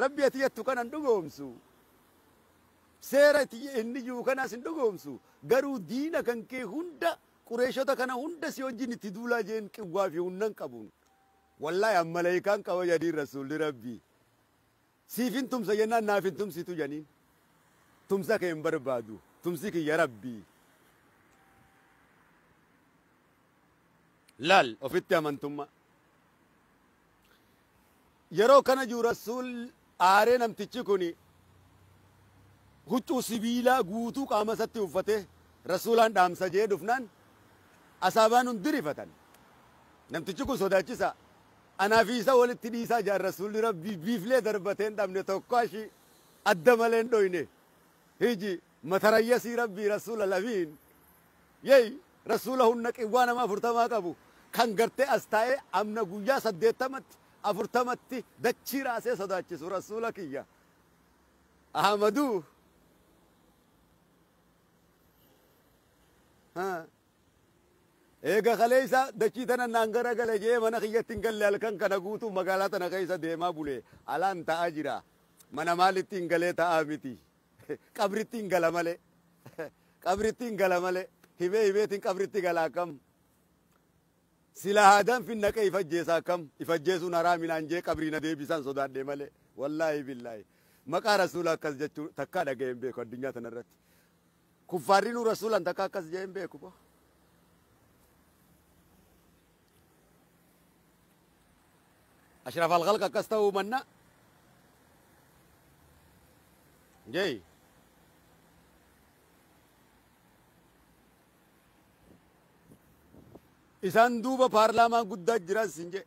rabbi ati yattu kanan dhugoomsu seera ati inni jiru kanas hin dhugoomsu garuu diina kan kee hunda qureeshota kana hunda si wajjin itti duulaa jeen qawwaa fi hunnan qabuun wallahi ammalaayikaan qaba jedhiin rasuulli rabbii siifin tumsa jennaan naafin tumsitu janiin tumsa kee hin barbaadu tumsi kiyya rabbii laal ofitti amantummaa yeroo kana jiru rasuul aaree namtichi kuni huccuu sibiilaa guutuu qaama isaatti uffatee rasuulaan dhaamsa jee dhufnaan asaabaan hundi rifatan namtichi kun sodaachisa anaa fi isa walitti dhiisaa jaan rasuulli rabbii biiflee darbateen dhabne tokko ashi adda maleen dhoyne hiji matarayyasii rabbii rasuula lamiin yey rasuula hunna qawwaa nama 40 qabu kan gartee as taa'ee amna guyyaa 80tti 40tti dachii raasee sodaachisu rasuula kiyya ahmaduu eega kaleessa dachii tana naan garagale jee mana kiyyatti hin galle halkan kana guutuu magaalaa tana keessa deemaa bule alaan ta'aa jira mana maalitti hin galee ta'aa miti qabritti hin gala malee qabritti hin gala malee hibeetiin qabritti galaa kam sila haadaan fin naqee ifajjeesaa kam ifajjeesuun haraaminaan jee qabriina deebisaan sodaadhee malee wallaahi billaahi maqaa rasuula akkas jechuu takkaa dhaga'een beeku addunyaa tanarratti kuffaarrinuu rasuulan takkaa akkas jeen beeku bo أشرف الخلق كستو منا جاي إسان دوبا بارلامان قد جراس سنجي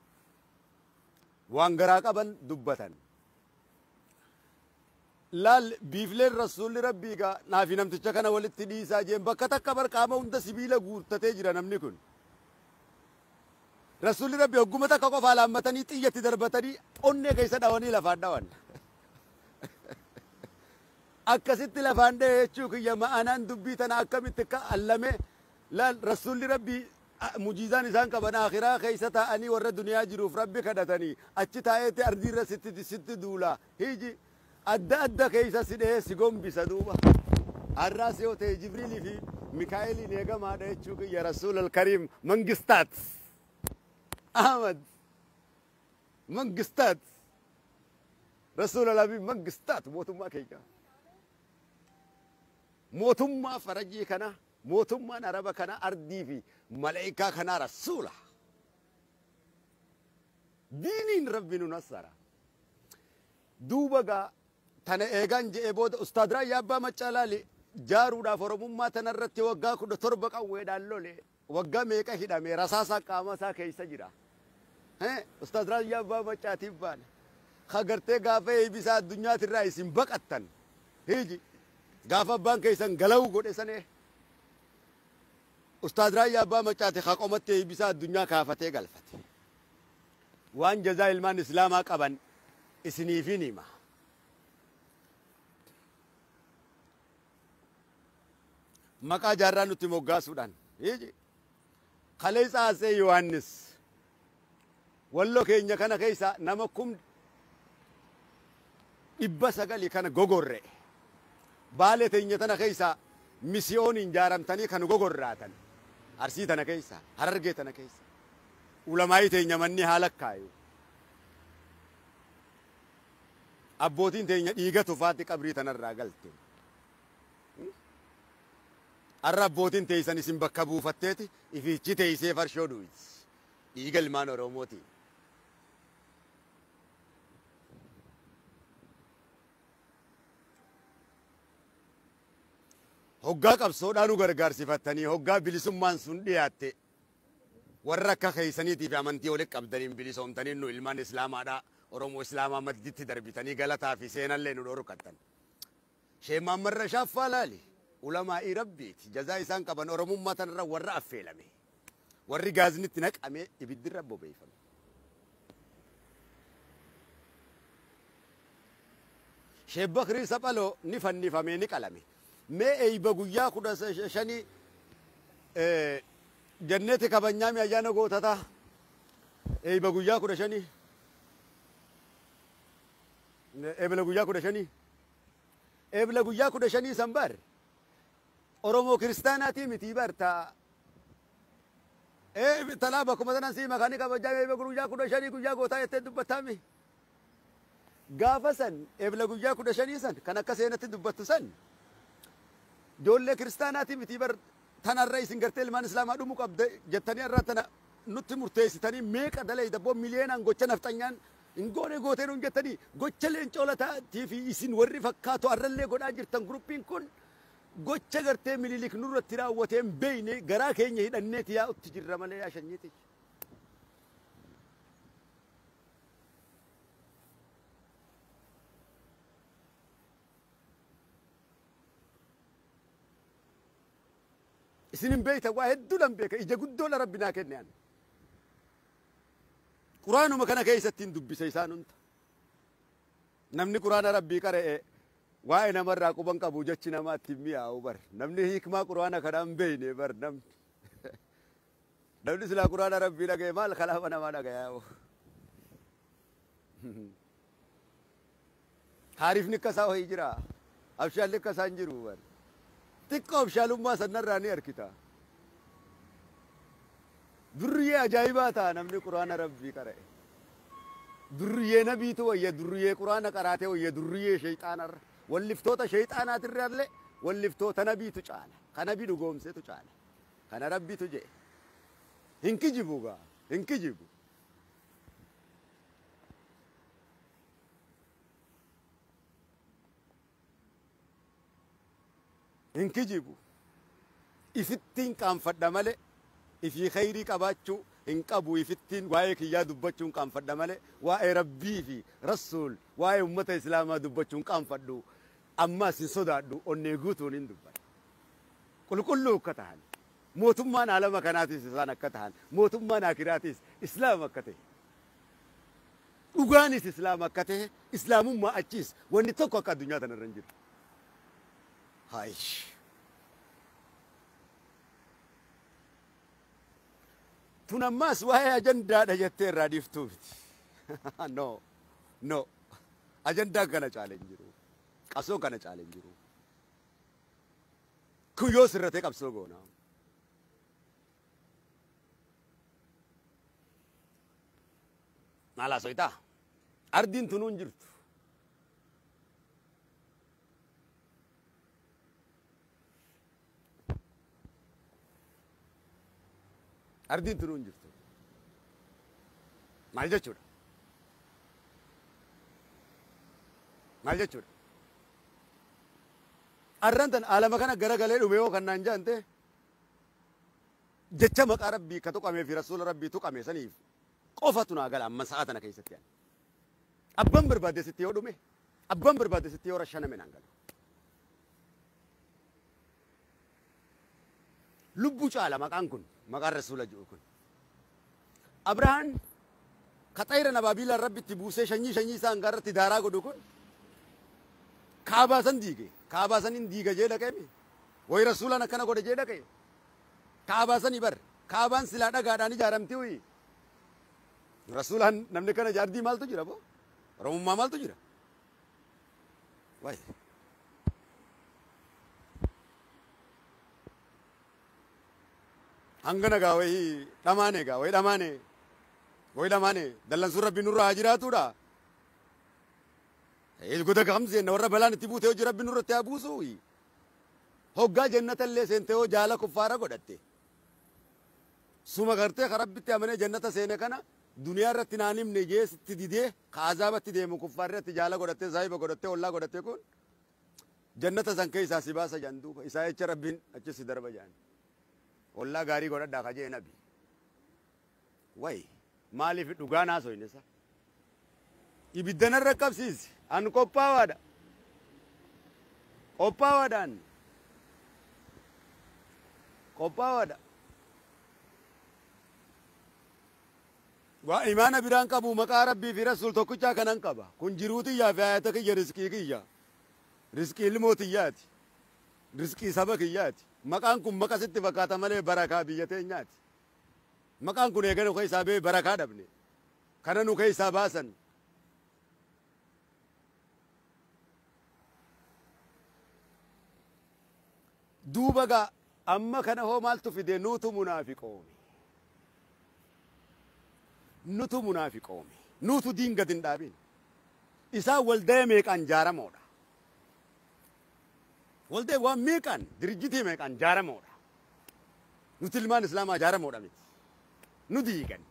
وانغراك أبن دبتن لال بيفلر رسول ربي کا نافي نمتشا كان ولد تديسا جيم بكتا كبر كاما انت سبيلا غورتا تجرا نمني كن رسول ربي حكومتا كوكو فالامتني تيجي دربتني أني كيسا داوني لفان داون أكسيت لفان ده شوك يا ما أنا دبيتنا أكمل تكا علمه لا رسول ربي مجيزان إنسان كبنا آخرة كيسا تاني ورا الدنيا جروف ربي كدتني أشتاي تأردي رست ست دولا هيجي أدى كيسا سيده سيقوم بسدوبا الراسيو تي جبريل في ميكائيل نيجا ما ده شوك يا رسول الكريم منجستات أحمد منجستات رسول الله منجستات موتما كيكا موتما فرجي كنا موتما نربا كنا أردي في ملائكة كنا رسوله دين ربنا نصرا دوبا تنا إيجان جيبود أستاذ را يابا ما تشالالي جارو دا فرموم ما تنرتي وقا كده تربك أو يدالولي وقا ميكا هدا ميراساسا كاماسا كيسا جرا أستاذ را يابا ما تشاتيبان خاغرتي غافة بيسا الدنيا ترايس بقتن هيجي غافة بان كيسان غلو قد سنه أستاذ را يابا ما تشاتي خاقومتي بيسا الدنيا كافتي غلفتي وان جزا علمان إسلاما قبن إسنيفيني ما مكا جارانو تيموغا سودان يجي خليس آسي يوانس والله كينيا كان كيسا نمكم إبسا كان غوغوري بالي تينيا تنا كيسا ميسيون انجارم تاني كان غوغوراتن أرسي تنا كيسا هررغي تنا كيسا علماء تينيا مني حالك كايو أبوتين تينيا إيغا تفاتي قبري تنرى قلتين الربوتين تيسان اسم بكبو فتاتي إفيتشي تيسي فرشو دويس إيغا المانو روموتي هوغا قبصودانو غرغار صفتاني هوغا بلسمان سندياتي ورّكا خيسانيتي في أمانتي ولك أبدالين بلسوم تنينو إلمان إسلاما دا ورمو إسلاما مددت دربتاني غلطا في سينا اللي ندورو كتن شيء ما مرة شافا لالي علماء ربيت جزاء إسان كبان ورمو ما تنرى ورّا أفيلمي ورّي غازني تنك أمي إبدي ربو بيفن شيء بخري سبالو نفن نفهمي نكالمي مي أي بغويا كودا شاني جنة كبانيامي أجانا غوتاتا أي بغويا كودا شاني ebla guyyaa kudha shanii ebla guyyaa kudha shanii san bar oromoo kiristaanaatii miti barta talaa bakkuma sanan sii makaanii kabajaa guyyaa kudha shanii guyyaa gootaa jettee dubbatami gaafa san ebla guyyaa kudha shanii san kan akka seenatti dubbattu san ijoollee kiristaanaatii miti bar tanarra isin gartee ilmaan islaamaa dhumu qabde jettanii irraa tana nutti murteessitanii meeqa dalee dabbo miliyeenaan gocha nafxanyaan ingoone gooteen hun jettanii gocha leencoolataa fi isin warri fakkaatu arrallee godhaa jirtan gruppiin kun gocha gartee mililik nurratti raawwateen beeyne garaa keenya hidhanneeti yaa utti jirra malee yaa shanyiiti. isinin beeyta waa hedduudhaan beeka ija guddoola rabbinaa kenneen quraanuma kana keessattiin dubbisa isaan hunda namni quraana rabbii qara'e waa'ee namarraa quban qabu jechi namaatti mi'aawu bar namni hikmaa quraana kanaan beeyne bar namni silaa quraana rabbii dhaga'e maal kalaama namaa dhaga'aa haarifni akka isaa wayii jira abshaalli akka isaan jiru bar xiqqoo abshaalummaa sanarraa ni harkita durriyyee ajaa'ibaa ta'a namni quraana rabbii qara'e durriyyee nabiitu wayya durriyyee quraana qaraatee wayya durriyyee shayxaanarra walliftoota shayxaanaatirraallee walliftoota nabiitu caala kan nabii dhugoomseetu caala kana rabbitu jedhe hin kijibu gaa hin kijibu hin kijibu ifittiin qaanfadha malee ifii khayrii qabaachuu hin qabu ifittiin waa'ee kiyyaa dubbachuun qaanfadha malee waa'ee rabbii fi rasuul waa'ee ummata islaamaa dubbachuun qaanfadhu ammas hin sodaadhu onnee guutuun hin dubbadhu qulqulluu akka tahan mootummaan alama kanaatis isaan akka tahan mootummaan akiraatis islaam akka ta'e dhugaanis islaam akka ta'e islaamummaa achiis wanni tokko akka addunyaa tanarra hin jiru. Haish. Tun ammas waa'ee ajandaadha jettee irraa dhiiftuu miti. No, no. Ajandaan kana caale hin jiru. Qabsoo kana caale hin jiru. Kun yoo sirratee qabsoo goona. Maalaa soyitaa? Ardiin tunuu hin jirtu. ardiin tunuu hin jirtu maal jechuudha maal jechuudha arrantan alama kana garagalee dhume yoo kannaan jaante jecha maqaa rabbii ka tuqamee fi rasuula rabbii tuqame saniif qofatu naa gala amma sa'a tana keessatti yaani abban barbaade sitti yoo dhume abban barbaade sitti yoo rashaname naan gala lubbu caala maqaan kun maqaan rasuula jiru kun abrahaan kaxayra nabaabila rabbitti buusee shanyii isaan garratti daaraa godhu kun kaabaasan diige kaabaasanin diiga jee dhaqeemi way rasuulaan akkana godhe jee dhaqe kaabaasanii bar kaabaan silaa dhagaadhaan ijaaramti uyi rasuulaan namni kana jaardii maaltu jira bo oromummaa maaltu jira way hangana gaa way dhamaane gaa way dhamaane dallansuun rabbiin nurraa haa jiraatudha goda gamseen warra balaan itti buute hojii rabbiin nurratti haa buusu hoggaa jannata illee seente hoo jaala kuffaara godhatte suma gartee ka rabbitti amanee jannata seene kana duniyaa irratti naan himne jeesitti didee ka azaabatti deemu kuffaarratti jaala godhatte saahiba godhatte ollaa godhatte kun jannata san keessaa si baasa jaan duuba isaa jecha rabbiin achi si darba jaan ollaa gaarii godhadhaa ka jee nabi way maaliif dhugaa naasoyne sa ibiddanarra qabsiisi an qophaawaadhaan waa imaana biraan qabu maqaa rabbii fi rasuul tokkichaa kanan qaba kun jiruutiyyaa fi ayata kiyya riskii kiyya riskii ilmootiyyaati riskii saba kiyyaati maqaan kun maqa sitti fakkaata malee barakaa biyya teenyaati maqaan kun eegana nu keessaa bee barakaa dhabne kana nu keessaa baasan duubagaa amma kana hoo maaltu fide nuutu munaafiqoomi. Nutu munaafiqoomi. Nutu diin gad hin dhaabin. Isaan waldee meeqaan jaaramoodha. Waldee waan meeqaan dirjitii meeqaan jaaramoodha. Nuti ilmaan islaamaa jaaramoodha miti. Nu diigan.